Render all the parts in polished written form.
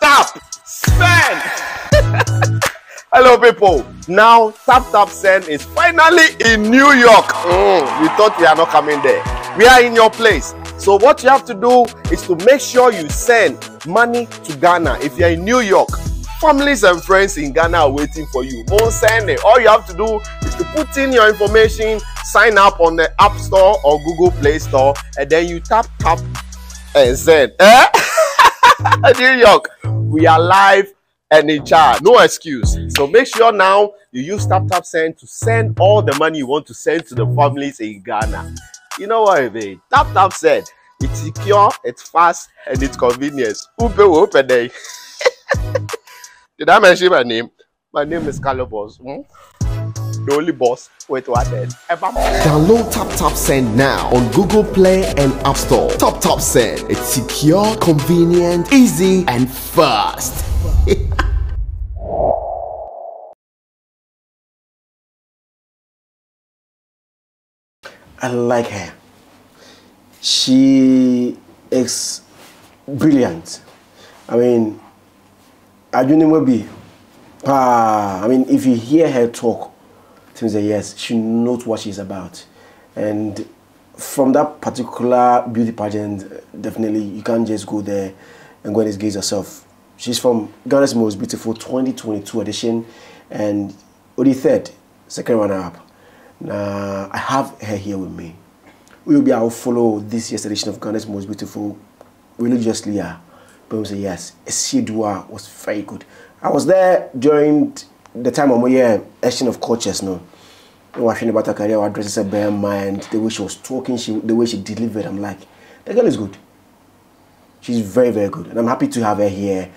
tap, send. Hello, people. Now, tap, send is finally in New York. You thought we are not coming there. We are in your place. So what you have to do is to make sure you send money to Ghana. If you're in New York, families and friends in Ghana are waiting for you. Don't send it. All you have to do is to put in your information, sign up on the App Store or Google Play Store, and then you tap and send. New York, we are live and in charge. No excuse. So make sure now you use tap send to send all the money you want to send to the families in Ghana. You know what I mean? Tap send. It's secure, it's fast, and it's convenient. Open day. Did I mention my name? My name is Celeb. The only boss. Wait, what then? Download tap send now on Google Play and App Store. Tap send. It's secure, convenient, easy, and fast. I like her. She is brilliant. I mean, I mean, if you hear her talk, you say yes, she knows what she's about. And from that particular beauty pageant, definitely you can't just go there and go and disguise yourself. She's from Ghana's Most Beautiful 2022 edition, and only second runner-up. Now, I have her here with me. We will be able to follow this year's edition of Ghana's Most Beautiful religiously. But we say yes, Asieduaa was very good. I was there during the time of my Exchange of Cultures. No, watching about her career, her dresses, her bare mind, the way she was talking, the way she delivered. I'm like, the girl is good. She's very, very good, and I'm happy to have her here.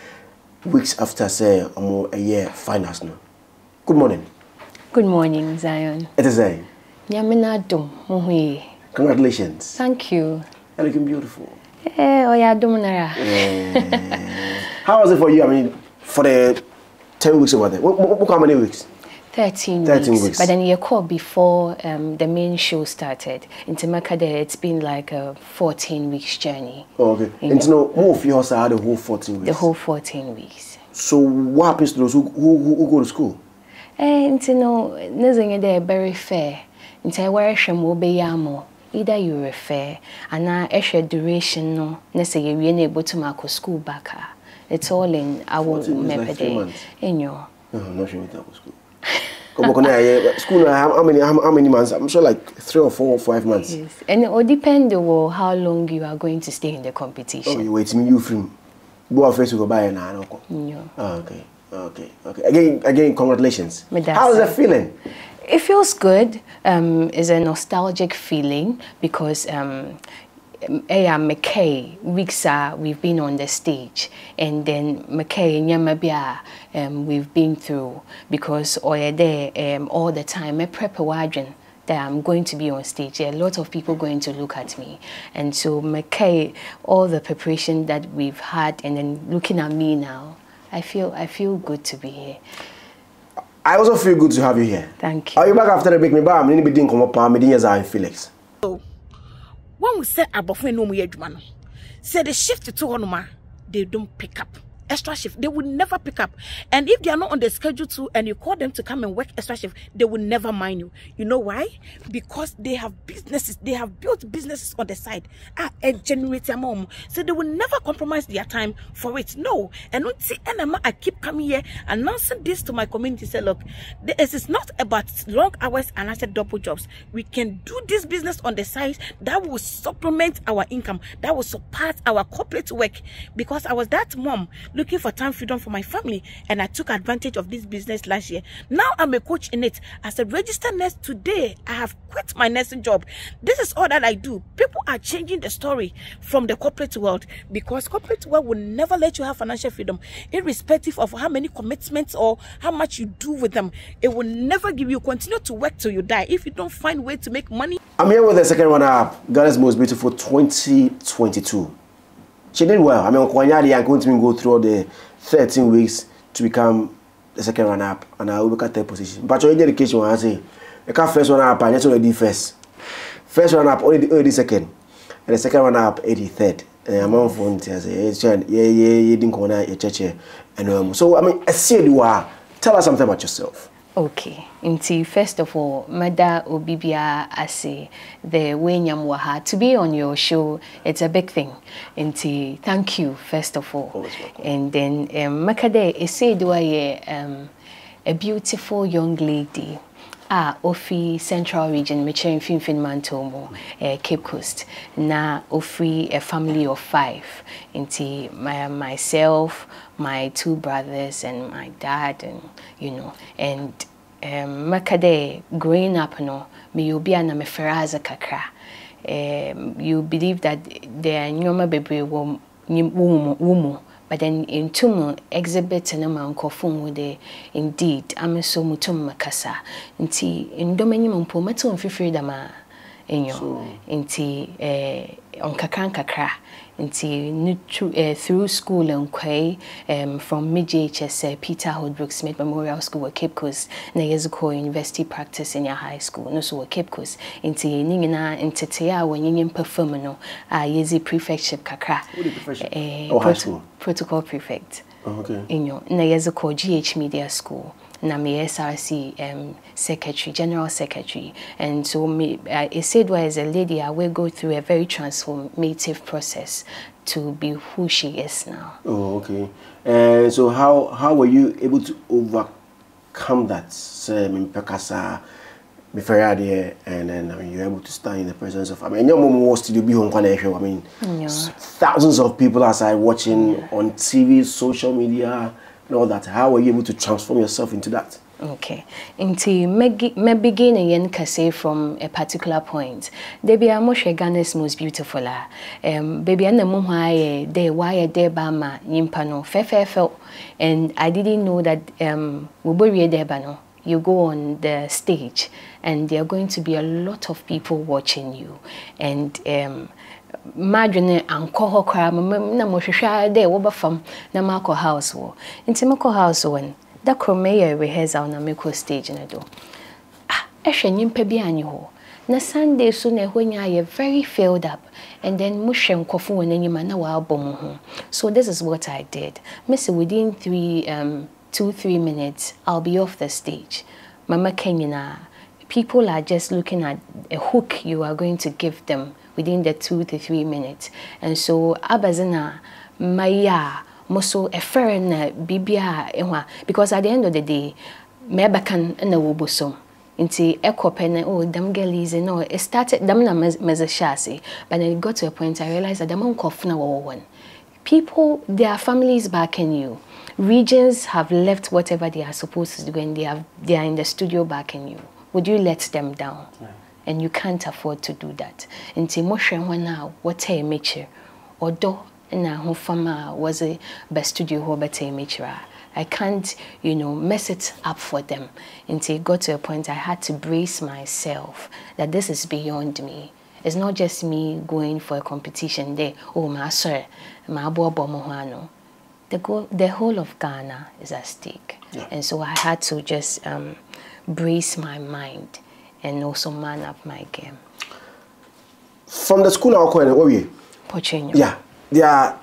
Weeks after, say, a year finals now. Good morning. Good morning, Zion. It is Zion. Congratulations. Thank you. You're looking beautiful. How was it for you? I mean, for the 10 weeks over there. How many weeks? 13 weeks. But then you called before the main show started. In Temaka, it's been like a 14 weeks journey. Oh, okay. And more of you also had the whole 14 weeks? The whole 14 weeks. So what happens to those who go to school? They're very fair. Either you refer and now extra duration no necessarily you're able to make school back. It's all in our member day. In your I'm not sure what that was school. School how many months? I'm sure like 3 or 4 or 5 months. Yes. And it all depends on how long you are going to stay in the competition. Oh, you wait me you from go first to go buy now. No. Okay. Again, congratulations. How is that feeling? It feels good. It's a nostalgic feeling because McKay weeks we've been on the stage, and then McKay and Yamabia we've been through because there all the time. I prep a wagon that I'm going to be on stage. There are a lot of people going to look at me, and so McKay, all the preparation that we've had, and then looking at me now, I feel good to be here. I also feel good to have you here. Thank you. Are you back after the break? I'm going to be doing Zionfelix. So, when we say above no more man, say the shift to Honoma, they don't pick up. Extra shift, they will never pick up. And if they are not on the schedule too, and you call them to come and work extra shift, they will never mind you. You know why? Because they have businesses, they have built businesses on the side, and generate their mom. So they will never compromise their time for it. No. And I keep coming here announcing this to my community. Say, look, this is not about long hours and I said double jobs. We can do this business on the side that will supplement our income, that will support our corporate work. Because I was that mom looking for time freedom for my family, and I took advantage of this business last year. Now I'm a coach in it. As a registered nurse today, I have quit my nursing job. This is all that I do. People are changing the story from the corporate world, because corporate world will never let you have financial freedom, irrespective of how many commitments or how much you do with them. It will never give you. Continue to work till you die if you don't find a way to make money. I'm here with the second runner-up, Ghana's Most Beautiful 2022. She did well. I mean, Kwanyadi and going to go through all the 13 weeks to become the second runner-up, and I will look at third position. But your education, I say, you can't first runner-up, and that's already first. First runner-up, only the second, and the second runner-up, 83rd. I'm on phone. You didn't go to your church. So, I mean, Asieduaa, tell us something about yourself. Okay. First of all, Mada Obibia Ase, the Wenyam Waha, to be on your show, it's a big thing. Thank you, first of all. And then, Makade Asieduaa, a beautiful young lady. Ofi Central Region, Meche Finfin Mantomo, Cape Coast. Na Ofi a family of 5. Myself, my 2 brothers, and my dad, and and Makade growing up, me ubia na me feraza kakra. You believe that there are nyoma bebre wumu. But then in Tumu exhibit and a de indeed, I'm so mutum makasa. In Dominion Pomato and Fifridama in your on kakra. Through school and quay from mid-JHS Peter Holdbrook Smith Memorial School at Cape Coast, na years ago university practice in your high school, no so Cape Coast, into Ningina into Tia when you perform no yezi prefectship kakra. High school protocol prefect. Okay. In your na years ago GH Media School. Na me SRC secretary, general secretary, and so me Asieduaa as a lady, I will go through a very transformative process to be who she is now. Oh, okay. And so how were you able to overcome that? Pekasa, and then you're able to stand in the presence of. I mean, your mom was to be on I mean, thousands of people outside watching on TV, social media. All that. How were you able to transform yourself into that? Okay. Me beginning in Kase from a particular point. Debi Amoshe Ghana's most beautiful. Baby and the Mumhaye, they wire de bama yimpano, fefefel. And I didn't know that Wuburi debano. You go on the stage and there are going to be a lot of people watching you. And Margin and Coho Cram, Namoshia, they were from Namako house war. Into Mako house when that Cromea rehearsal on a Miko stage in a door. Eshen Yimpebianyo. Na Sunday soon when I are very filled up, and then Mushem Kofu and any man album. So this is what I did. Mister, within 2-3 minutes, I'll be off the stage. Mama Kenyana, people are just looking at a hook you are going to give them within the 2 to 3 minutes. And so Abazana Maya Moso a ferren bibia because at the end of the day, Mebakan and the Wobosom. Into Echo Pen, oh, damn girlies, and no, it started Damna Mezashasi, but then it got to a point I realized that the monk of no one. People, their families backing you. Regions have left whatever they are supposed to do and they are in the studio backing you. Would you let them down? Yeah. And you can't afford to do that. Until Moshe now, what a mature or do na who fama was a best studio ho better mature. I can't, mess it up for them. Until it got to a point I had to brace myself that this is beyond me. It's not just me going for a competition there. Oh, my sir, my bomohano. The whole of Ghana is at stake. Yeah. And so I had to just brace my mind and also man up my game. From the school, what were you? Pochenyo. Yeah, there are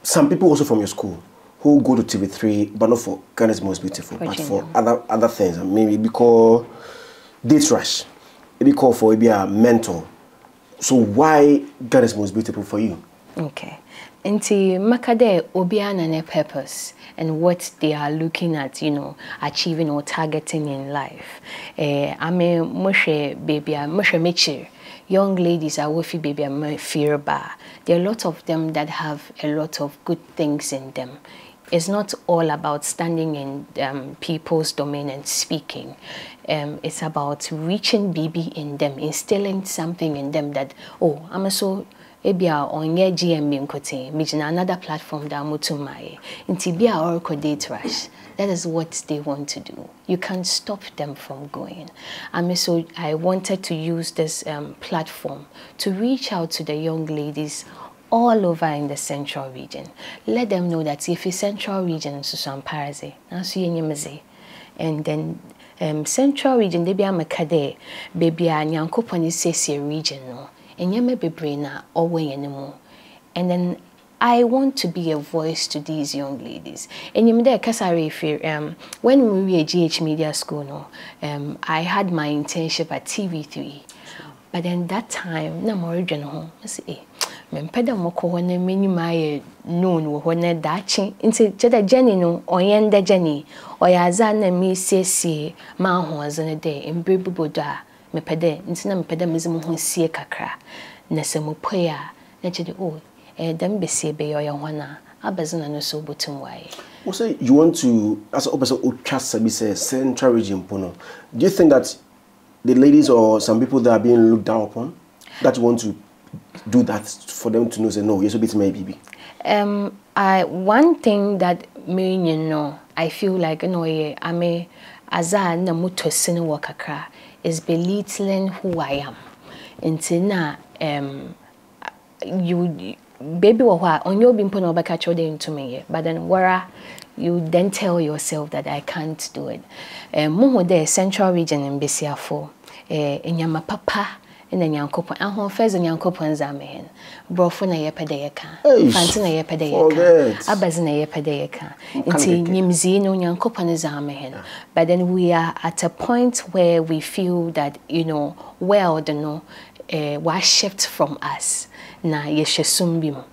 some people also from your school who go to TV3, but not for Ghana's Most Beautiful, Pochenyo. But for other things. Maybe because date rush, maybe call for maybe a mentor. So why Ghana's Most Beautiful for you? Okay. Nti makade obiana ne purpose and what they are looking at, achieving or targeting in life. I mean, Moshe baby, Moshe Meche, young ladies are wofi baby, I'm fear bar. There are a lot of them that have a lot of good things in them. It's not all about standing in people's domain and speaking. It's about reaching BB in them, instilling something in them that, oh, I'm so Ebia on your GMB nkote, mijina another platform that mutumaye. Intibia or date rush. That is what they want to do. You can't stop them from going. So I wanted to use this platform to reach out to the young ladies all over in the Central Region. Let them know that if it's Central Region, so some parase, and then Central Region, they be a makade, baby a nyankopani sesi region no. And you may be brainer or way anymore. And then I want to be a voice to these young ladies. And you know, when we were at GH Media School, no, I had my internship at TV3. But then that time, na more home. I say, Mempeda moko wane many my known wane dachi into Jeda Jenny no or yenda Jenny or yazana me see ma was in a day in Bibuda mepede into na pedamism who see kakra Nesemo poya nature oh then be see be or yana abazana no so button way. Also, you want to as opposite trust say central region pono. Do you think that the ladies or some people that are being looked down upon that want to do that for them to know say no, yes, a bit maybe. One thing that me you know, I feel like I may as I na muto sini wakakra is belittling who I am. Until now, you baby on your bimpo no baka chode into me, but then where you then tell yourself that I can't do it. Mo de central region in Besiafo, inyama papa. In the Yankopon, and home first and Yankopon Zamehen. Brofuna Yepadeka, Fantina Yepadeka, Abazina Yepadeka, into Nimzino Yankopon Zamehen. But then we are at a point where we feel that, you know, well, the no, was shift from us. Na Yeshesumbim.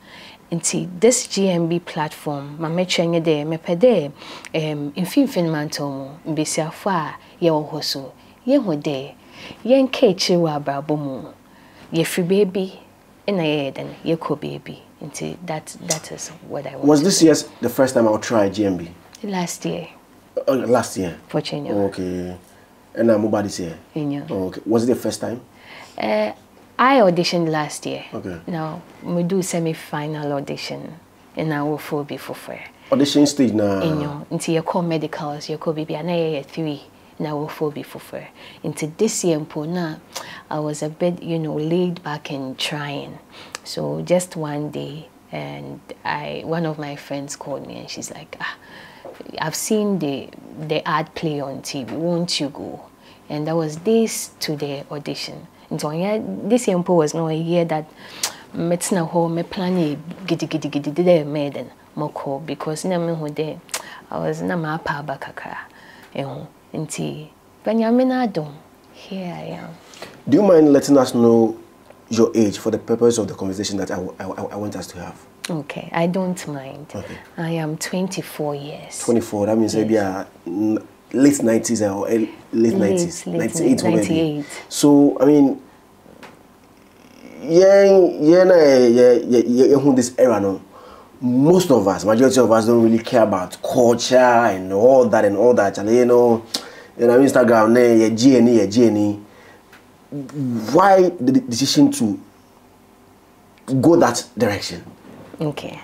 Into this GMB platform, my metching de mepede, in Finmantomo, Bisiafa, Yehoso, Yehode. Yen kechi wa brabomu. Ye free baby in a head and ye co baby. Into that is what I want. Was this year the first time I'll try GMB? Last year. Last year. For Chenya. Okay. And I'm about this year. Okay. Was it the first time? I auditioned last year. Okay. Now we do semi-final audition and I will full be for free. Audition stage now. Into your core medicals, your co baby and I 3. Now will full be for free. Into this year, I was a bit, you know, laid back and trying. So just one day, and one of my friends called me, and she's like, "I've seen the ad play on TV. Won't you go?" And that was this to the audition. And so this year was not a year that metna home me planning gidi maiden moko because na me hode I was na ma pa bakakra Inti Benjaminadum, here I am. Do you mind letting us know your age for the purpose of the conversation that I want us to have? Okay, I don't mind. Okay. I am 24 years. 24, that means maybe late 90s or late 90s. 98. So, I mean, this era, no? Most of us, majority of us don't really care about culture and all that. And you know, Instagram, GNE. Why the decision to go that direction? Okay.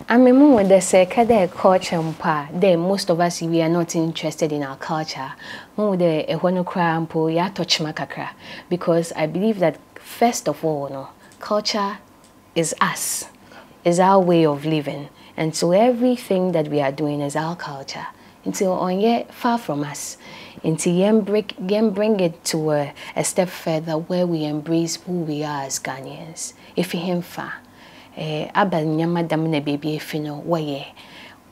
I mean, when they say culture, then most of us we are not interested in our culture. Because I believe that first of all, no, culture is us. Is our way of living, and so everything that we are doing is our culture. Until on yet far from us, until bring it to a step further where we embrace who we are as Ghanaians. If you far, abanyama damne baby if you know why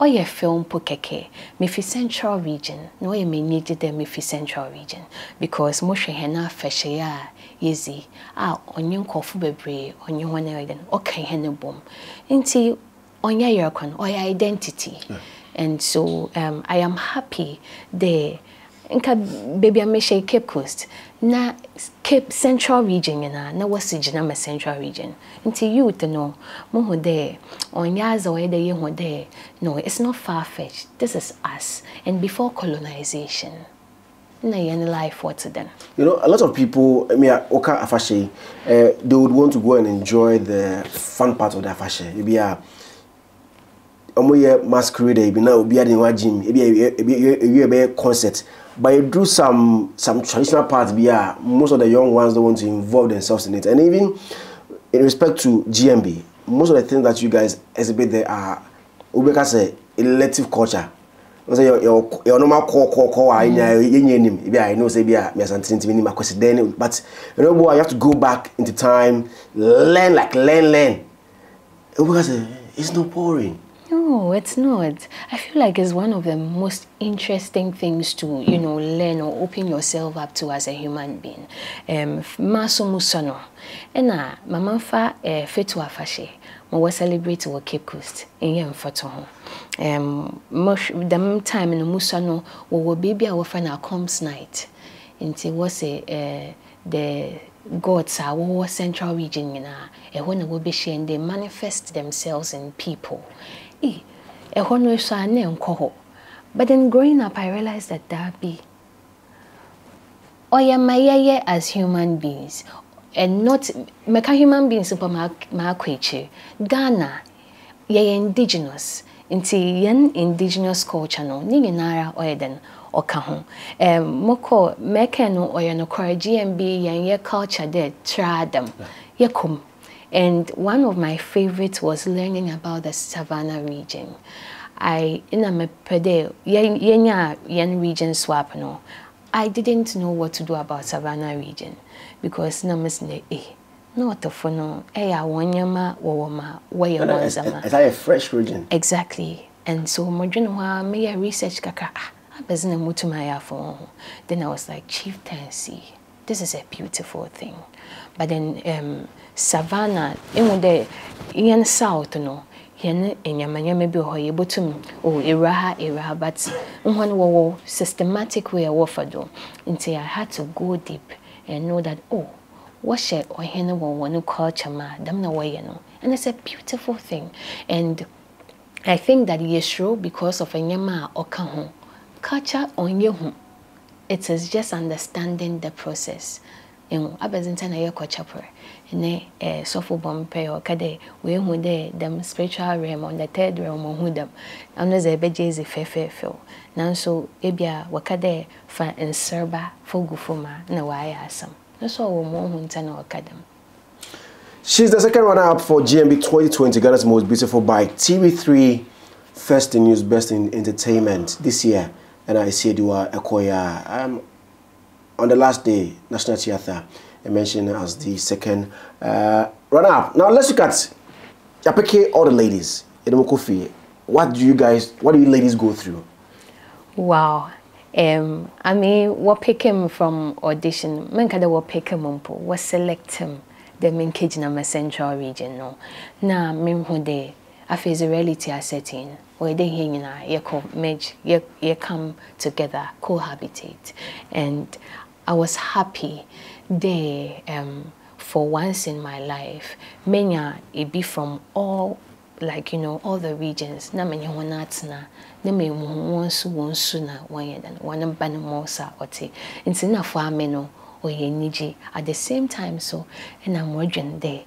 ye film pokeke mefi central region no ye me need them mefi central region because moshe hena feshe ya easy onye nkofu bebre onye wane eden okay hene bom nti onye yakon oya identity. And so I am happy there. Nka baby ameshe Cape Coast na Cape Central region na wasijina ma Central region nti youth no mo there onyaza o de ye ho there. No, it's not far-fetched. This is us. And before colonization na yen life what's then. You know, a lot of people oka afashe they would want to go and enjoy the fun part of the afashe. Maybe masquerade be now be at the gym be a concert. But you do some traditional parts, most of the young ones don't want to involve themselves in it. And even in respect to GMB, most of the things that you guys exhibit there are elective culture. Your normal core I know say but you have to go back into time, learn. Because it's not boring. No, it's not. I feel like it's one of the most interesting things to, you know, learn or open yourself up to as a human being. Maso musono. Ena mama fa fetu afashe. Ma we celebrate wo Cape Coast in yem foto ho. The time in musono wo baby a wo fa na comes night. Inti was the gods are war central region when will be sharing, they manifest themselves in people. But then growing up, I realized that be Oya as human beings, and not make human beings super ma Ghana, ye indigenous, into yen indigenous culture no, ninginara oyeden. Okaho. Moko mekeno or no GMB yan culture there tried them. Yekum. And one of my favorites was learning about the Savannah region. I in a pede yen region swap no. I didn't know what to do about Savannah region because namasne not the phono wanyama wawama waya wanzama. Is that a fresh region? Exactly. And so Modrinwa me research kaka. Then I was like, chieftaincy, this is a beautiful thing. But then Savannah, in the south, no, maybe iraha, but one systematic way of until I had to go deep and know that what share or one culture and it's a beautiful thing. And I think that yes, true because of a nyama okaho. Culture on you, it is just understanding the process. In Abazintana Yako Chapel, in so for Bompay or Kade, we who there, them spiritual realm on the third realm on who them. And there's a bejes feel. Now so Ebia Wakade for in Serba for Gufuma, no I asam. That's all more Huntana or Kadam. She's the second runner-up for GMB 2020, Ghana's most beautiful by TV3, first in news, best in entertainment this year. And Asieduaa Ekoya on the last day, National Theatre, I mentioned as the second runner-up. Now let's look at Yapeke, all the ladies. What do you ladies go through? Wow. I mean, what pick him from audition? Menkada what pick him what select him the main cage in my central region. No, na mimhode. I face a reality setting. Where they come together, cohabitate, and I was happy there for once in my life. Menya it be from all, like all the regions. Na menya wanatsna, na me wonsu na wanyedan wana banamosa ote. Intina for ameno oye niji at the same time. So and I'm wondering there.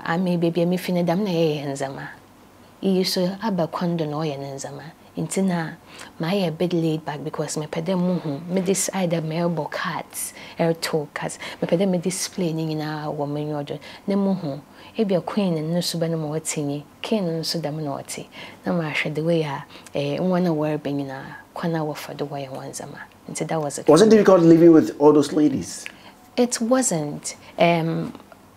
I may be me fine dam na nzama. So aba kwando no ye nzama. Intina my a bit laid back because me pede muhu me decide me elbow cards talkers me pede me display ni na wo menyodo ne muhu e bia queen no suba no mo tinyi king no so dam no oti na ma hwe the way one were being na kwana wo for the way nzama. Inti that was it. Was it difficult living with all those ladies? It wasn't.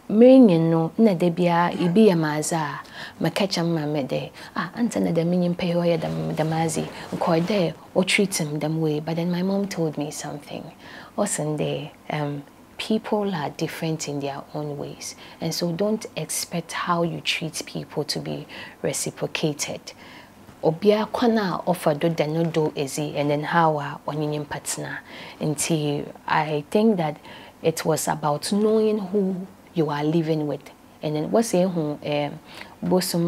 Meaning no na debia ibi ya maza makacha mamede antana the meaning pay hoya the mazi ko there or treat him them way. But then my mom told me something. Sunday people are different in their own ways, and so don't expect how you treat people to be reciprocated. Obia kwana offer do the no do easy, and then how on partner until I think that it was about knowing who you are living with, and then what's who bosom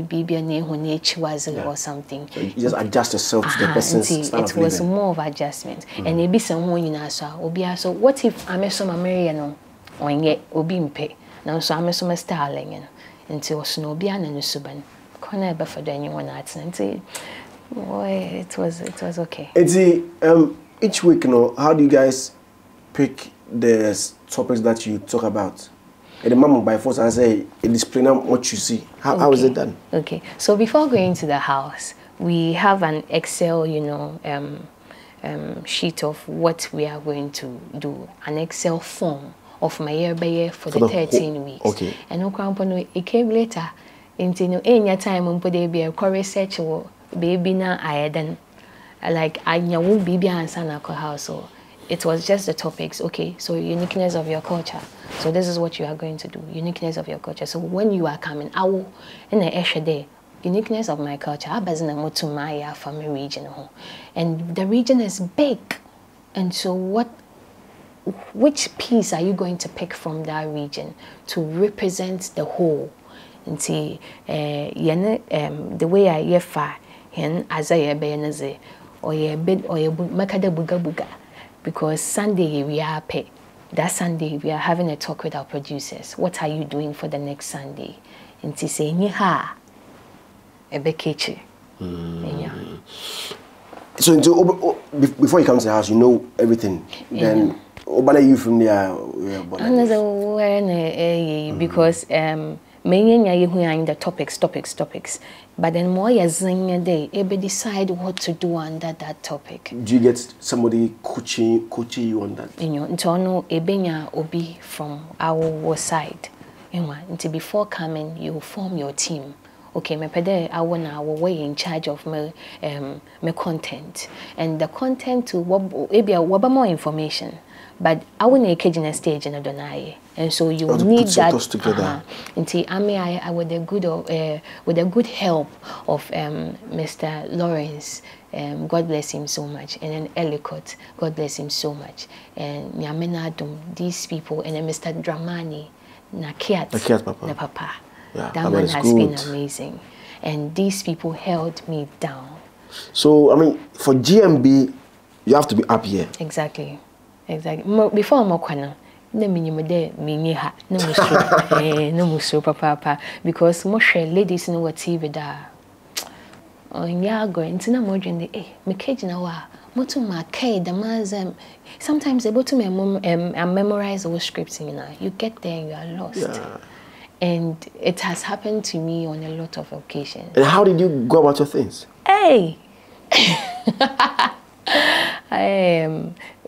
bibia ne who nature was or something. So you just adjust yourself to the person's style it was more of adjustment, and maybe someone you know so what if I'm some American on yet obi mpe now so I'm some styling until snow bian and suban corner for anyone at it was okay. It's each week, how do you guys pick the topics that you talk about? And the mom by force and say, explain what you see. How is it done? Okay, so before going to the house, we have an Excel, sheet of what we are going to do, an Excel form of my year for the 13 weeks. Okay. And no, it came later. Into no any time on put be a research or baby na I then like I won't be answer na house. So it was just the topics. Okay, so uniqueness of your culture. So this is what you are going to do. Uniqueness of your culture. So when you are coming, I will in the extra day. Uniqueness of my culture. I bazina motumaya from a region, and the region is big. And so which piece are you going to pick from that region to represent the whole? And see, the way I hear far, as I be or ye bid or ye makada buga because Sunday we are pay. That Sunday we are having a talk with our producers. What are you doing for the next Sunday? And to say ha a bekechi. So before you come to the house, you know everything. Then obana you from there. Because the topics. But then more years day, able decide what to do under that topic. Do you get somebody coaching you on that? Ntono ebenya obi from our side. Until before coming, you form your team. Okay, my pede I wanna way in charge of my content. And the content to what more information. But I want a cage in a stage in a donai, and so you need that together. Until I with a good help of Mr. Lawrence, God bless him so much, and then Ellicott, God bless him so much, and Nyamenadum, these people, and then Mr. Dramani, Nakiat Papa. Yeah, that man has been amazing, and these people held me down. So I mean, for GMB, you have to be up here. Exactly. Before I'm no minimum there, ha, no musro, papa, because most ladies know what TV da. Oh, yeah, going to more than the me cage now. Motu ma K, the mazem. Sometimes able to memorize those scripts, you get there and you are lost. Yeah. And it has happened to me on a lot of occasions. And how did you go about your things? Hey!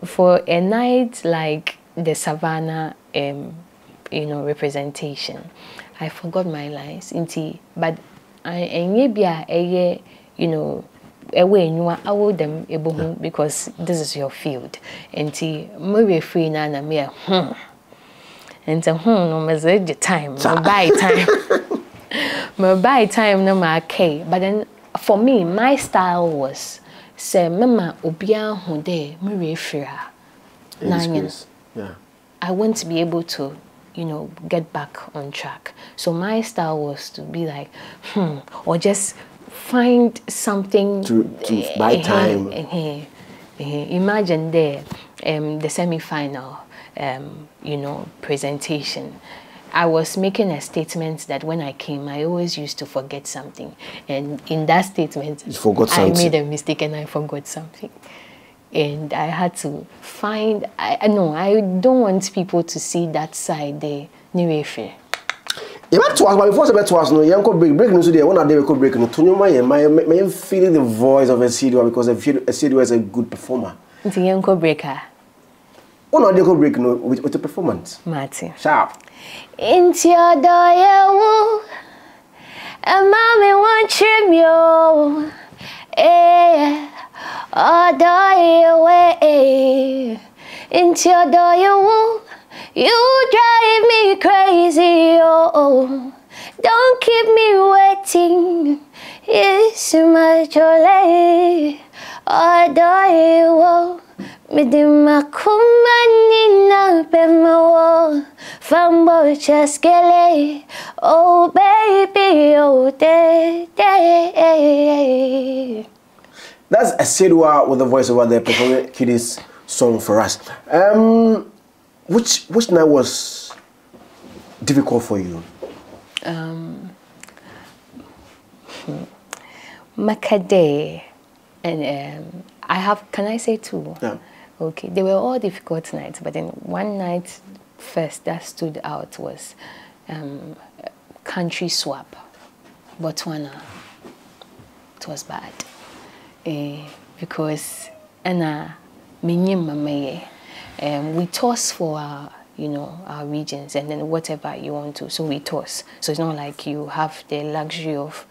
For a night like the Savannah, representation, I forgot my lines. But I will them because this is your field. Maybe free na me and so no message time, buy time. Buy time no ma okay. But then for me, my style was say mama obia ho de me refira. Yeah. I want to be able to, get back on track. So my style was to be like, or just find something to buy time. Imagine there, the semi-final, presentation. I was making a statement that when I came, I always used to forget something. And in that statement, I made a mistake and I forgot something. And I had to find, I don't want people to see that side there. If to us, but before to us, no, you could break no today. One day we could break no. My feeling the voice of Asieduaa because Asieduaa is a good performer. It's a young breaker. One day could break no with the performance. Marty. Sharp. Into your door, and mommy won't trim you. Away. Into your door, you drive me crazy. Oh, don't keep me waiting. It's my joy. Midima kumanina pemo fambo chaskele. Oh baby, oh day. That's Asieduaa with the voice over there performing Kiddies song for us. Which night was difficult for you? Makade and I have. Can I say two? Yeah. Okay. They were all difficult nights, but then one night first that stood out was country swap, Botswana. It was bad. Because we tossed for you know, our regions, and then whatever you want to. So we toss. So it's not like you have the luxury of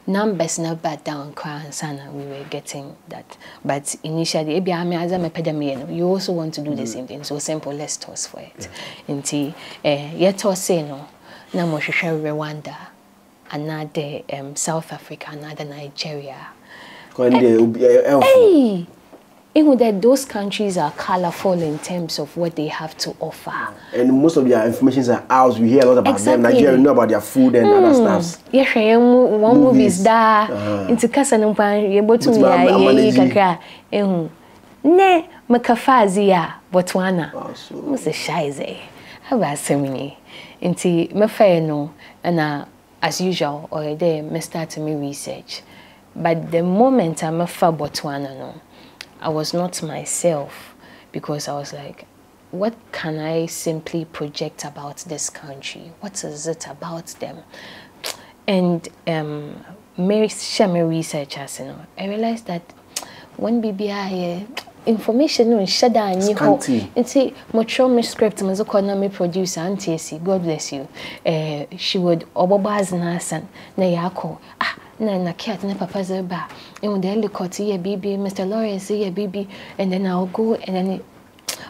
numbers never down sana we were getting that. But initially, you also want to do the same thing. So simple, let's toss for it. Inti yet tossing no na mo Rwanda, another South Africa, another Nigeria. Hey, even that those countries are colorful in terms of what they have to offer. And most of their information are out. We hear a lot about them. Nigeria, we know about their food and other stuff. Yes, one movies there. Into Casanumpan, you're able to ne makafazia Botswana. What's the shize? How about Semini? Into Mafeno, and as usual, or there, me start to me research. But the moment I'm a fa Botswana, no. I was not myself because I was like, what can I simply project about this country? What is it about them? And share my researchers, you know, I realized that when BBI information no shada anyi ho nti mo show me script mo zo na me producer auntie God bless you she would obobaz na san na yako na cat na papa zeba and the helicopter here baby Mr. Lawrence here baby, and then I'll go and then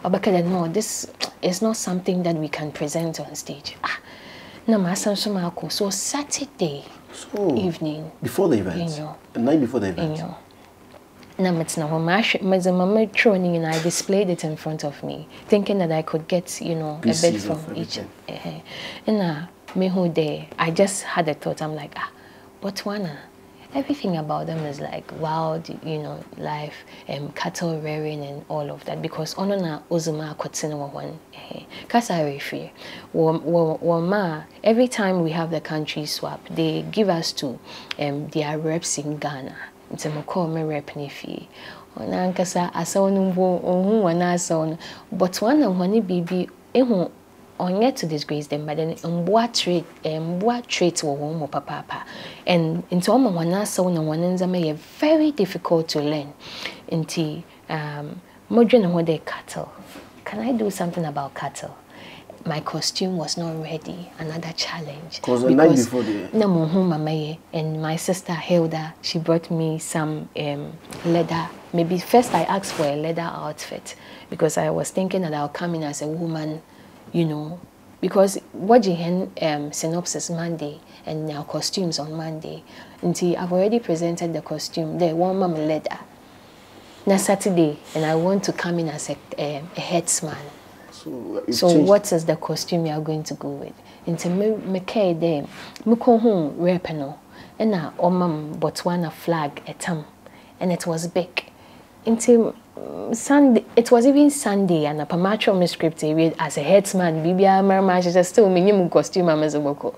Obaka no, this is not something that we can present on stage. Na masan so mako. So Saturday evening before the event, the night before the event. Na metna ho mama training, and I displayed it in front of me, thinking that I could get, you know, a bit from each. And me who there, I just had a thought. I'm like, Botswana, everything about them is like wild, you know, life, cattle rearing and all of that. Because onona ozuma kotsina one kasarifi wama. Every time we have the country swap, they give us to their reps in Ghana. It's a moko me rep nifi. Onankasa asawonumbo ohun wana asawon. Botswana wani bibi ehun. On yet to disgrace them, but then what traits were home papa, and into all one so no one ends very difficult to learn. Into modern what they cattle. Can I do something about cattle? My costume was not ready. Another challenge. Because the night before the and my sister Hilda, she brought me some leather. Maybe first I asked for a leather outfit because I was thinking that I'll come in as a woman. You know, because what you synopsis Monday and now costumes on Monday. Until I've already presented the costume, the one mama leather. Now Saturday, and I want to come in as a headsman. So what is the costume you are going to go with? Until me care them, me come home repeno, and now mom Botswana flag etam, and it was big. Until Sunday, it was even Sunday, and a pamacho me script as a headsman, Bibia Marma still minimum costume amazoboko.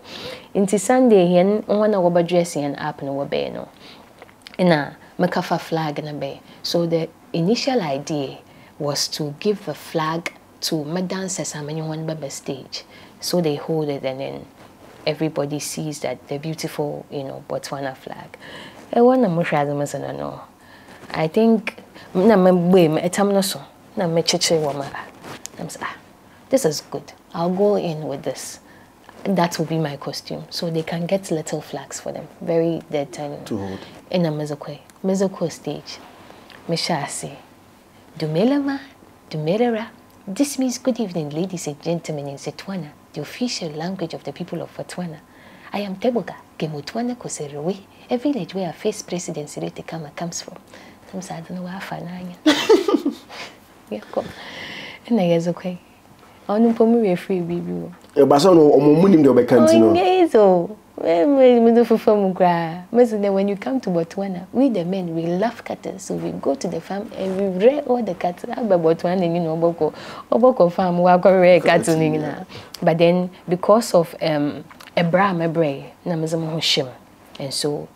Into Sunday, hen one over dressing and up no no. And Makafa flag and a bay. So the initial idea was to give the flag to my dancers and anyone by stage. So they hold it, and then everybody sees that the beautiful, you know, Botswana flag. I want to no. I think this is good. I'll go in with this. That will be my costume. So they can get little flags for them. Very dead tiny. To hold. In a Mezoko stage. Meshasi. Dumelama, Dumerera. This means good evening, ladies and gentlemen in Setswana, the official language of the people of Botswana. I am Teboga, Gemutwana Koserewe, a village where our first president Sirete Kama comes from. I don't know where I find yeah, come. And I guess okay. I don't know if free baby. But so no, money they can't know. When you come to Botswana, we the men, we love cattle, so we go to the farm and we rear all the cattle. Botswana, you know, Oboko farm, we rear cattle. But then, because of a bra, my bray, and so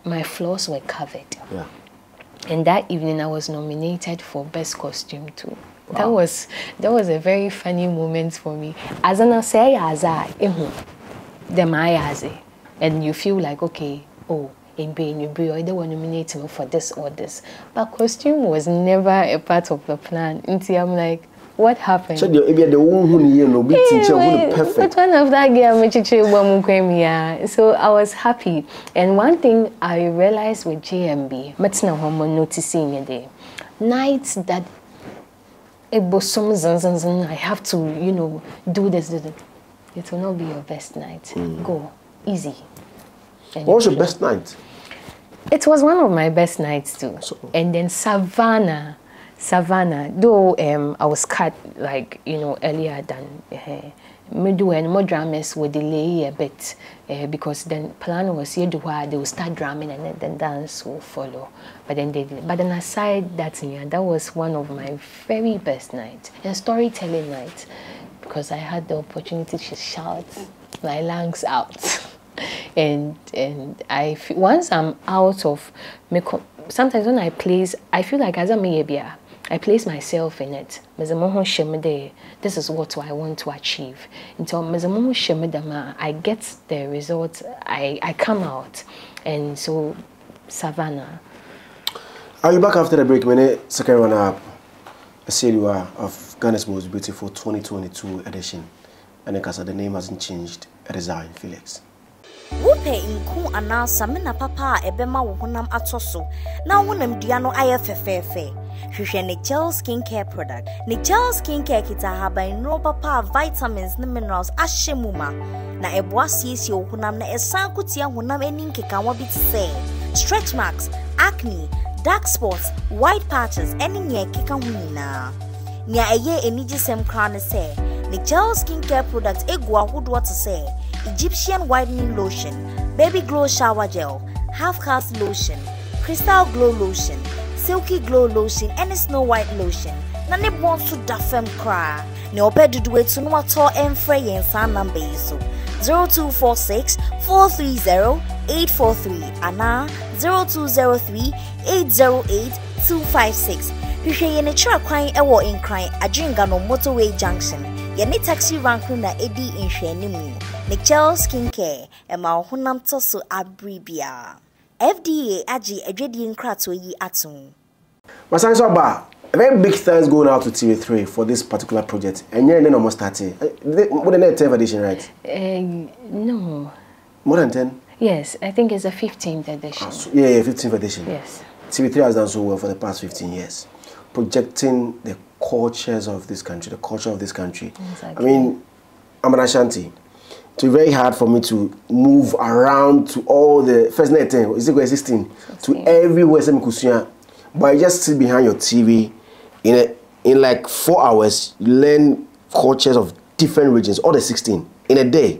my floors were covered. Yeah. And that evening, I was nominated for best costume too. Wow. That was a very funny moment for me. As I say, and you feel like, okay, in being you be, I don't want to nominate me for this or this. But costume was never a part of the plan. Until I'm like, What happened? So the one who no be teacher who perfect. But one of that girl, so I was happy. And one thing I realized with GMB, I'm noticing a day, nights that I have to, you know, do this. It will not be your best night. Go easy. What was your best night? It was one of my best nights too. And then Savannah, though I was cut like, you know, earlier than middle and more dramas would delay a bit because then plan was Asieduaa, they will start drumming and then dance will follow. But then they did. But then aside that, yeah, that was one of my very best nights. And storytelling night because I had the opportunity to shout my lungs out. And once I'm out of sometimes when I place, I feel like as a maybe I place myself in it. This is what I want to achieve. Until I get the result, I come out. And so Savannah. Are you back after the break? When second one up, Asieduaa of Ghana's Most Beautiful 2022 edition. And because the name hasn't changed, it is Zionfelix. Wupe inku anasa mena papa ebema wohonam atoso na wonam dua no ayefefefe hwehwe ne gel skincare product ne gel skincare kita haban no papa vitamins ne minerals ahyemuma na eboa siesi wohonam na esan kotia honam enin keka wa bi tse stretch marks, acne, dark spots, white patches eni nye keka hunina nya eye enigisem kra ne se ne gel skincare product egu ahodo to say Egyptian whitening lotion, baby glow shower gel, half-cast lotion, crystal glow lotion, silky glow lotion, and snow white lotion. Nane bon su dafem kra. Ne ope duduwe tu no ato enfre yen san number so 0246 430 843 ana 0203 808 256. Hwehwe ye ne twa kwan ewo nkran adwinga no motorway junction. Ye ne taxi rank na edi nhwanimu. Gel skincare, ema honam toso abribia. FDA aji edwedi nkrato yi atum. My son Soba, a very big thanks going out to TV3 for this particular project. And you're almost starting. More than 10th edition, right? No. More than 10? Yes, I think it's a 15th edition. Yeah, 15th edition. Yes. TV3 has done so well for the past 15 years, projecting the cultures of this country, the culture of this country. Exactly. I mean, I'm an Ashanti. It's very hard for me to move around to all the first night 10, is it 16 to everywhere. But I just sit behind your TV in like 4 hours. You learn cultures of different regions, all the 16 in a day.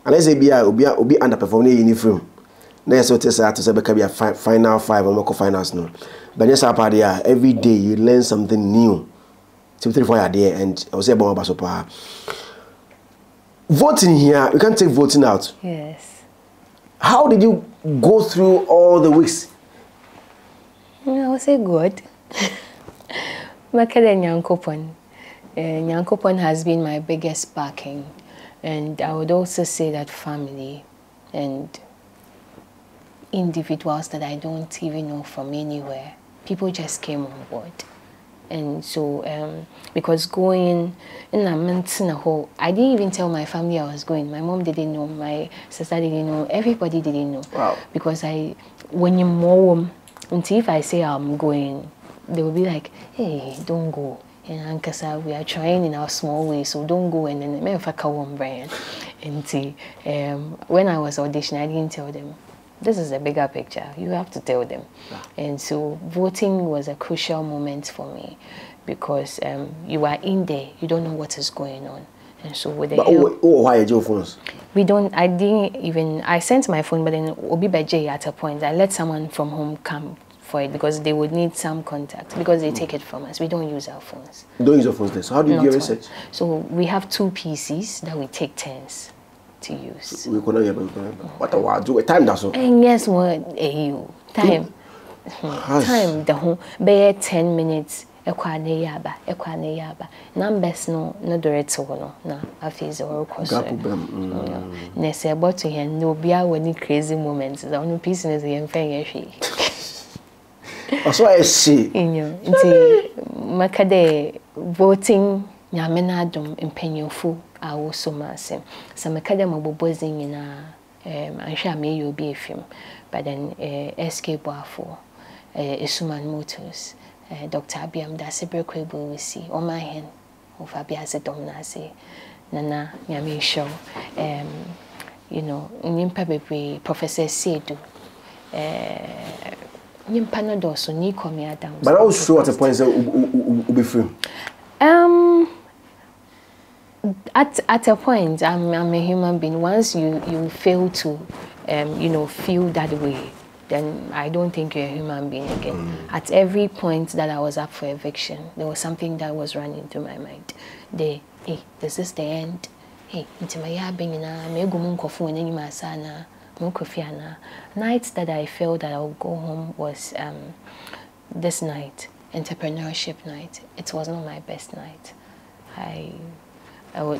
And let's say be underperforming in the film. Next, what is to say be a final 5 or more finals no. But just every day you learn something new. 3 4 a day, and I will say about Basopa. Voting here, you can't take voting out. Yes. How did you go through all the weeks? I would say good. Nyankopon has been my biggest backing. And I would also say that family and individuals that I don't even know from anywhere. People just came on board. And so, because going in a month in a whole, I didn't even tell my family I was going. My mom didn't know, my sister didn't know, everybody didn't know. Wow. Because when you're more, until if I say I'm going, they will be like, hey, don't go. And Ankasa, we are trying in our small way, so don't go. And then I Brian. And when I was auditioning, I didn't tell them. This is a bigger picture. You have to tell them. Yeah. And so voting was a crucial moment for me because you are in there. You don't know what is going on. And so with the why your phones? I sent my phone, but then Obi Bajay at a point, I let someone from home come for it because they would need some contact because they take it from us. We don't use our phones. You don't use your phones then? So how do you get research? So we have 2 PCs that we take turns to use. We cannot what a while do a time that's all. And yes, what time. Time the whole be 10 minutes. Numbers no direct no na afis or course. Nese about to hear no bia when crazy moments. The only piece is the enfeng so I see. Inyo. Nti makade voting nyamenadum impenyofo awo so masem some academy bobozing in I'm sure may you be a film, but then escape for Isuman Motors, Dr. Abiam Dasibra Quable we see on my hand of Abiaze Domnase Nana Yami show you know Nimpa Professor Asieduaa Nimpanado so ni come down. But I was sure at a point will be free. At a point, I'm a human being. Once you fail to, you know, feel that way, then I don't think you're a human being again. At every point that I was up for eviction, there was something that was running through my mind. Hey, this is the end. Hey, into my yabing me go mun kofu when my sana mun kofiana. Nights that I felt that I would go home was this night, entrepreneurship night. It was not my best night.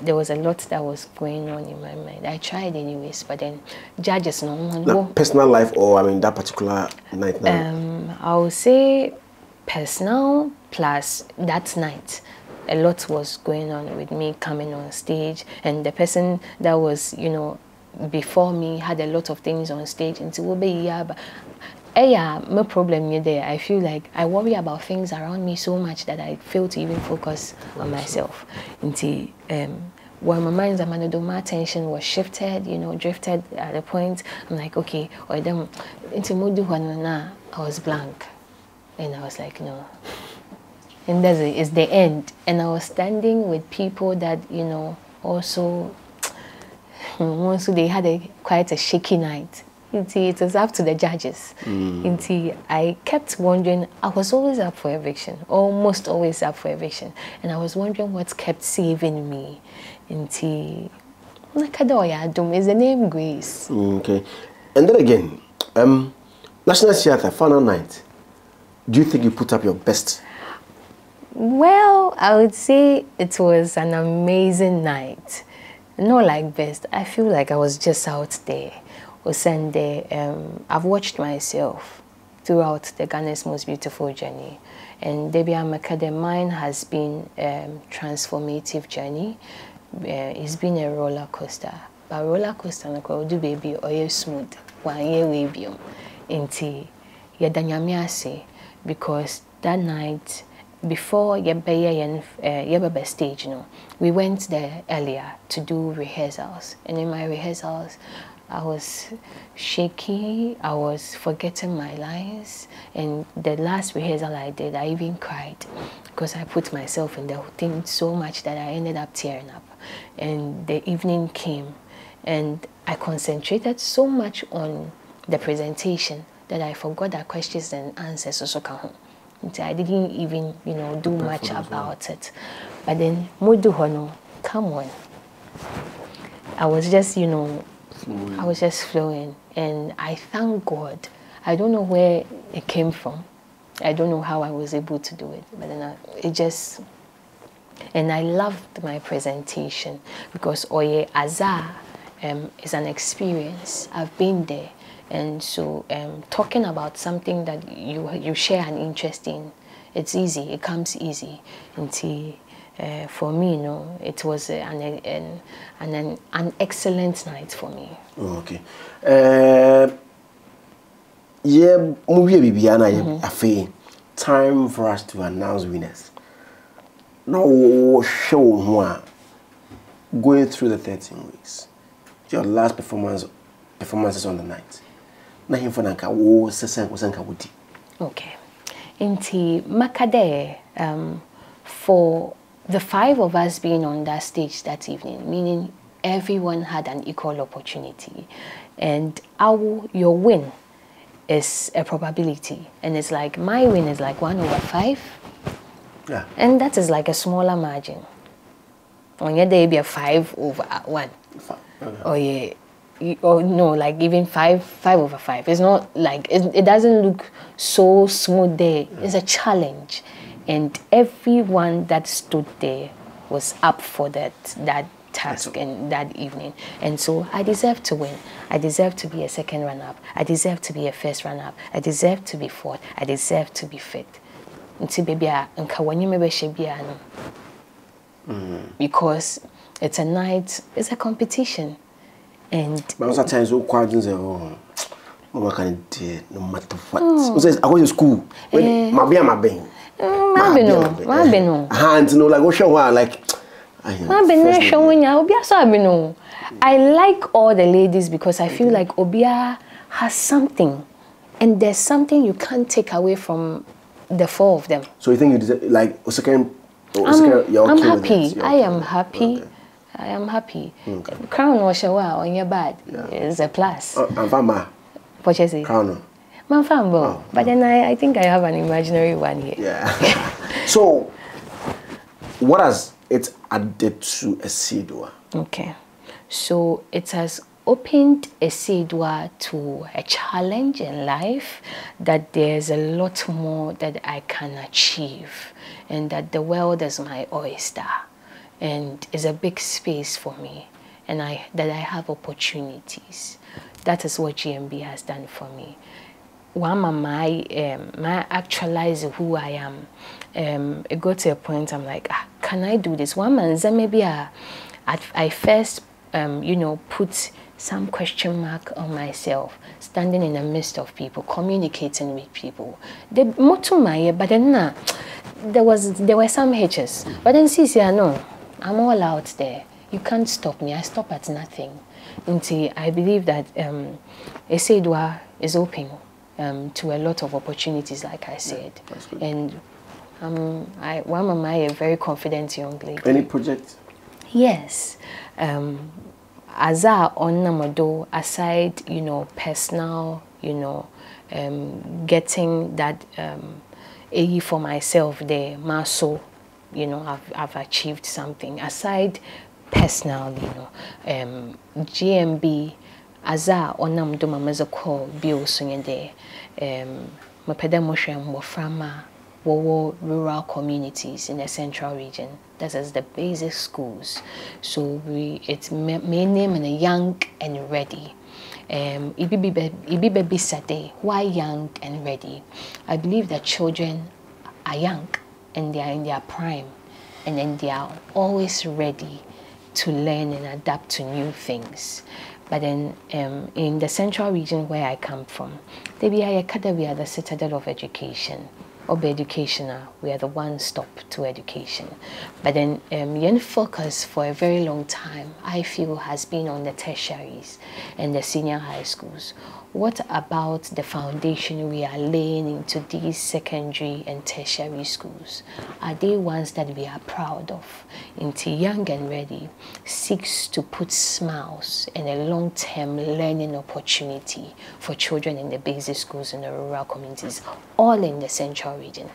There was a lot that was going on in my mind. I tried anyways, but then judges no. Personal life, or I mean that particular night now? I would say personal plus that night. A lot was going on with me coming on stage, and the person that was, you know, before me had a lot of things on stage. And so my problem there, I feel like I worry about things around me so much that I fail to even focus on myself. Until when my mind's my attention was shifted, you know, drifted at a point, I'm like, okay, or them into I was blank. And I was like, no. And that's it, it's the end. And I was standing with people that, you know, also once they had quite a shaky night. It was up to the judges. I kept wondering, I was always up for eviction, almost always up for eviction. And I was wondering what kept saving me. Is the name Grace. Okay. And then again, National Theatre, final night. Do you think you put up your best? Well, I would say it was an amazing night. Not like best. I feel like I was just out there. Sunday, I've watched myself throughout the Ghana's most beautiful journey, and mine has been transformative journey. It's been a roller coaster, but roller coaster no do baby or smooth 1 year wave into yadanyamiase, because that night before yebebe stage, you know, we went there earlier to do rehearsals, and in my rehearsals I was shaky, I was forgetting my lines, and the last rehearsal I did, I even cried because I put myself in the thing so much that I ended up tearing up. And the evening came, and I concentrated so much on the presentation that I forgot that questions and answers also come home. I didn't even, you know, do much about it. But then, Modu Hono, come on. I was just, you know, I was just flowing, and I thank God. I don't know where it came from. I don't know how I was able to do it, but then it just, and I loved my presentation because Oye Azar is an experience. I've been there, and so talking about something that you share an interest in, it's easy. It comes easy. Until for me, you know, it was an excellent night for me. Okay. Yeah, movie time for us to announce winners. No show going through the 13 weeks. Your last performances on the night. Nothing for Nanka. Okay. Inti Makade, for the 5 of us being on that stage that evening, meaning everyone had an equal opportunity, and your win is a probability, and it's like my win is like 1/5, yeah, and that is like a smaller margin. On your day, be a 5/1, or yeah, or no, like even 5/5. It's not like it doesn't look so smooth there. It's a challenge. And everyone that stood there was up for that task and that evening. And so I deserve to win. I deserve to be a second runner-up. I deserve to be a first runner-up. I deserve to be fourth. I deserve to be fifth. nti baby a nka wanyeme be hye bia no because it's a night, it's a competition. And but sometimes so quiet and say, oh, what can I do no matter what? I go to school. My being. Hands no like what show like I like all the ladies because I feel like Obia has something, and there's something you can't take away from the four of them. So you think you deserve, like I'm happy. I am happy. Okay. I am happy. Okay. Crown or shower on your bad is a plus. I'm fama. What you say? Crown. Man fambo. But then I think I have an imaginary one here. Yeah. So what has it added to Asieduaa? Okay. So it has opened Asieduaa to a challenge in life, that there's a lot more that I can achieve, and that the world is my oyster, and is a big space for me, and that I have opportunities. That is what GMB has done for me. My actualize who I am. It got to a point I'm like, can I do this? One man, maybe I first put some question mark on myself, standing in the midst of people, communicating with people. But then there were some hitches. But then no, I'm all out there. You can't stop me. I stop at nothing. Until I believe that Asieduaa is open to a lot of opportunities, like I said. Yeah, and I'm a very confident young lady. Any project? Yes. Aza on Namado, aside, personal, getting that AE for myself there, Maso, I've achieved something. Aside personally, GMB, Aza on Namado Mamazo call Bill Sunyade, Mapeda Moshem Waframa, rural communities in the central region. That is the basic schools. So it's my name and a young and ready. Ibi Sade, why young and ready? I believe that children are young and they are in their prime, and then they are always ready to learn and adapt to new things. But then in the central region where I come from, we are the citadel of education. Educational, we are the one stop to education. But then yen focus for a very long time, I feel, has been on the tertiaries and the senior high schools. What about the foundation we are laying into these secondary and tertiary schools? Are they ones that we are proud of? Into Young and Ready seeks to put smiles and a long-term learning opportunity for children in the basic schools in the rural communities, all in the central region.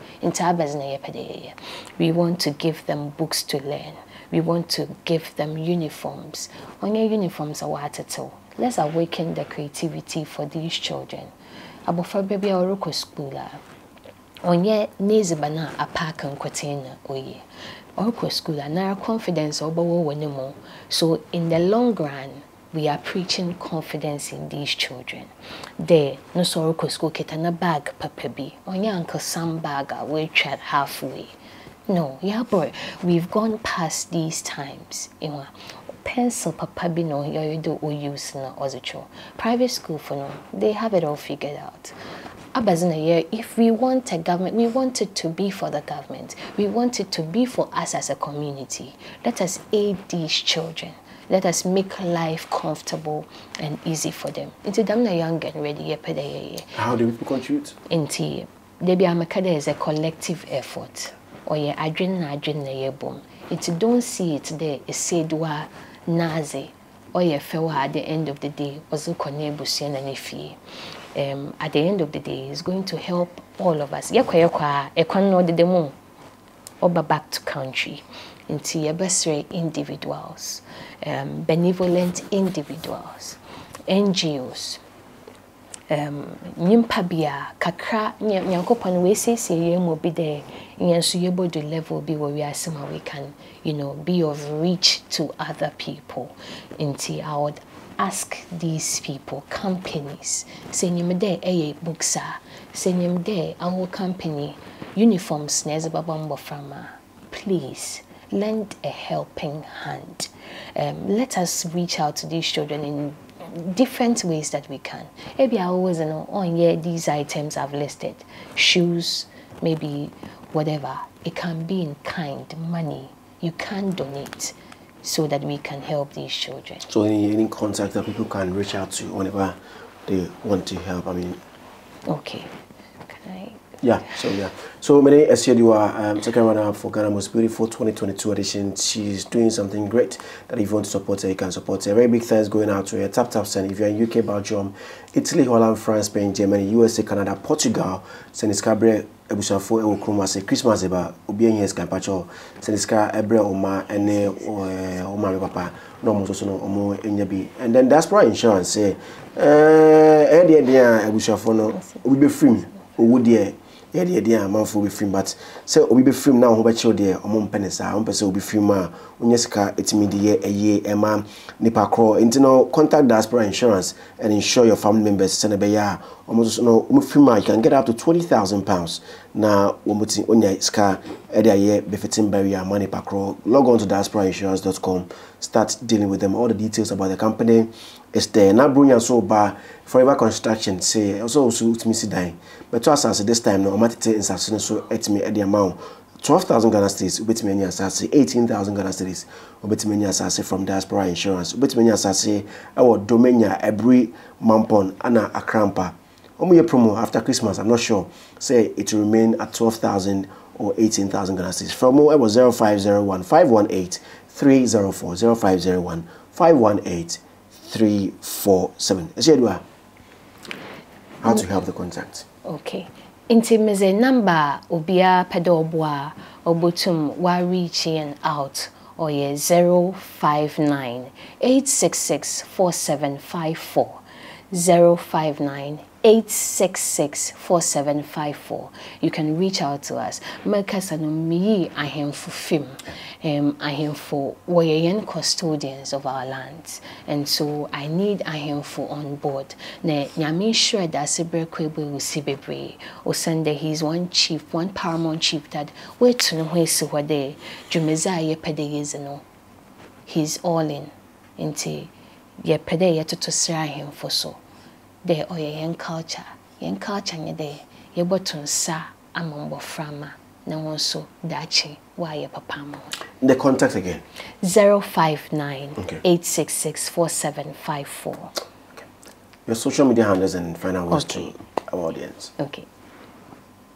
We want to give them books to learn. We want to give them uniforms. On your uniforms are what to tell. Let's awaken the creativity for these children. About for baby or school. On your nezibana a park and quatina oye. Or school and our confidence over. So in the long run, we are preaching confidence in these children. There, no soroko school kitana bag papabi. On your uncle some bag we chat halfway. No, yeah boy, we've gone past these times. Pencil papa be no you do or use no ozicho. Private school for no, they have it all figured out. Abazina year, if we want a government, we want it to be for the government. We want it to be for us as a community. Let us aid these children. Let us make life comfortable and easy for them. Into them young and ready. How do people contribute? Into Debbie Amakada is a collective effort. Or ye adrenaline na ye boom. It's don't see it there. Asieduaa naze. Or ye fell at the end of the day. Ozu konebusian and ifi. At the end of the day, it's going to help all of us. Ekwa de demo. Oba back to country. Into ye besre individuals, benevolent individuals, NGOs. Nimpabia kakra nyankopon we say yemo be there nyanso yebo the level be where we are somehow we can be of reach to other people. Until I would ask these people, companies, say nyimede books Senyum day, our company, uniforms, Nezababambo Frama, please lend a helping hand. Let us reach out to these children in different ways that we can. Maybe I always know, oh yeah, these items I've listed. Shoes, maybe whatever. It can be in kind, money. You can donate so that we can help these children. So any contact that people can reach out to whenever they want to help, I mean. Okay. Can I? Yeah, so many Asieduaa, second runner-up for Ghana Most Beautiful 2022 edition. She's doing something great that if you want to support her, you can support her. A very big thanks going out to her. Tap send. If you're in UK, Belgium, Italy, Holland, France, Spain, Germany, USA, Canada, Portugal, send Cabre Ebusafo Ewo Kroma say Christmas eba obi enye ska pacho send Ebre Oma ene Oma me papa no mo so no omo enya bi. And then diaspora insurance say e dia Ebusafo no obi be free owo dia yeah, man for be film, but say we be film now. Who bet you there? Omon penisa. Omon pese we be film ma. Unyesika etimi a year. Emma nipa crawl. Internal contact diaspora insurance and insure your family members. Senebeya. Almost no. Film ma. You can get up to £20,000. Now umuti unya ska every year befitting barrier money per crawl. Log on to diasporainsurance.com. Start dealing with them. All the details about the company is there. Now bring so bar forever construction. Say also to me see but to us this time no matter in so at me at the amount 12,000 Ghana cedis ubet me nyasase 18,000 Ghana cedis ubet me nyasase from diaspora insurance ubet me nyasase our domenia every mampon ana akrampa omuye promo after Christmas. I'm not sure say it will remain at 12,000 or 18,000 Ghana cedis. From it was 0501 518 304 0501 518 347. Asieduaa, how to help the contact? Okay. Intimate number obia pedobwa obutum wa reaching out or ye 059 866 4754 059 866-4754. You can reach out to us. I am for film. I am for warrior custodians of our lands, and so I need for on board. Ne nyami sure that Sibre Kwebe will see bebre. O Sunday he's one chief, one paramount chief that wait to know where so what day. Jumeza ye pede no. He's all in. Into ye pede ye to sra him for so. There or yen culture nye de ye botun sa amombo frama na wonso dachi wa ye papa mo. The contact again 059 866 4754. Okay. Your social media handles and final words to our audience. Okay.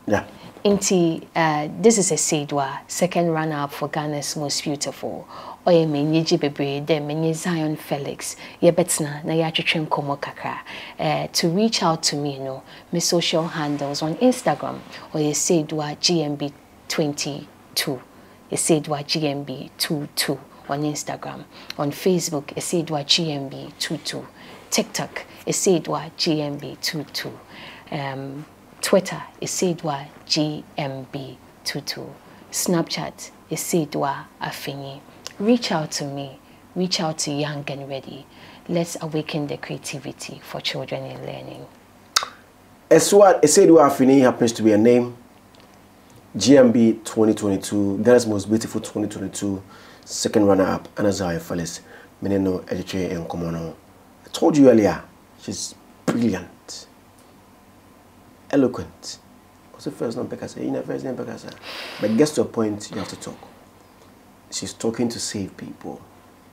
Yeah. This is Asieduaa, second runner-up for Ghana's Most Beautiful. Oye menye jibebre de menye Zionfelix. Ye betna na ya twetwem komo kakra. To reach out to me, my social handles on Instagram or Asieduaa GMB 22. Asieduaa GMB 22 on Instagram. On Facebook Asieduaa GMB 22. TikTok Asieduaa GMB 22. Twitter Asieduaa GMB 22. Snapchat Asieduaa Afini. Reach out to me. Reach out to Young and Ready. Let's awaken the creativity for children in learning. Asieduaa Afini happens to be a name. GMB 2022, Ghana's Most Beautiful 2022, second runner-up, and Zionfelix. Meneno Ediche and Komono. I told you earlier, she's brilliant, eloquent. What's the first name? Pekasa. You know, first name Pekasa. But gets to a point you have to talk. She's talking to save people.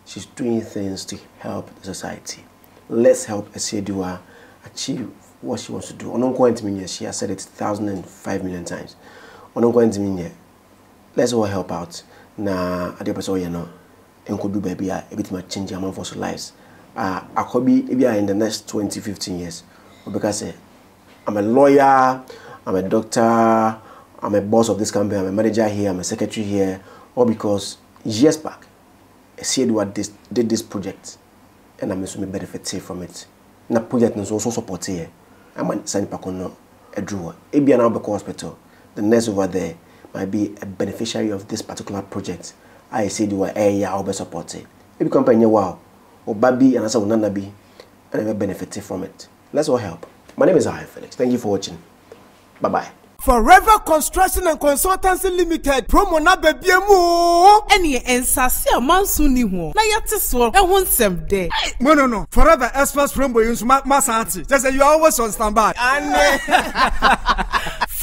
She's doing things to help the society. Let's help Asieduaa achieve what she wants to do. She has said it 1,005 million times. Let's all help out. Na adepaso you know, enkodu baby a bit much change among for lives. I could be in the next 20-15 years. Because I'm a lawyer, I'm a doctor, I'm a boss of this company, I'm a manager here, I'm a secretary here, all because years back, Asieduaa did this project, and I'm assuming benefit from it. Na project is also support here. I'm a sign pakono a drawer. Maybe an Albert hospital. The nurse over there might be a beneficiary of this particular project. I Asieduaa area I'll be supporting. Maybe company wow, or baby and as a nanabi, and I benefit from it. Let's all help. My name is Felix. Thank you for watching. Bye-bye. Forever Construction and Consultancy Limited promo na bebiemu eni ensase amanso ni ho na yate so ehun nsem de no Forever Express promo yinso masati just say you are always on standby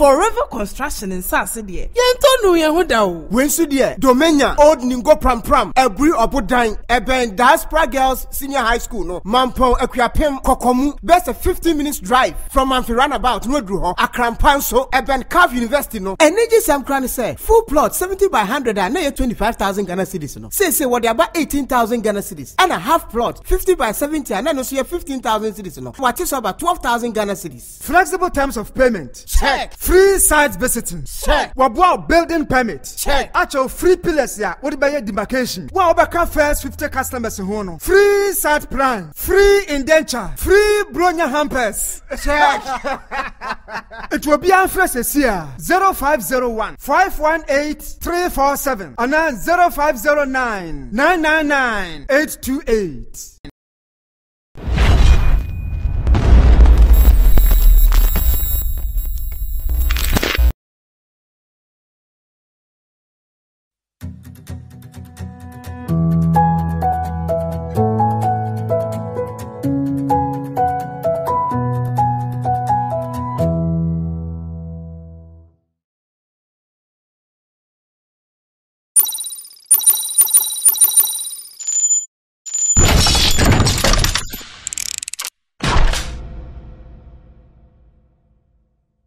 Forever Construction in Saturday. Yentonu Yehuda. When Sudia, Domenia, Old Ningo Pram, Ebri Obudan, Eben, Diaspora Girls Senior High School, no, Mampo, Equiapem, Kokomu, best a 15 minutes drive from Amphiran about Nodruho, Akrampanso, Eben Calf University, no, and Niji Sam Cran say, full plot 70 by 100 and 25,000 Ghana cedis, no. Say what they about 18,000 Ghana cedis, and a half plot 50 by 70 and then also 15,000 cedis, no. What is about 12,000 Ghana cedis. Flexible terms of payment. Check. Free site visiting. Check. Wabwa building permit. Check. Actual free pillars ya. What about your demarcation? Wabaka first 50 customers in Hono. Free site plan. Free indenture. Free bronya hampers. Check. It will be first this year. 0501 518 347 and then 0509 999 828.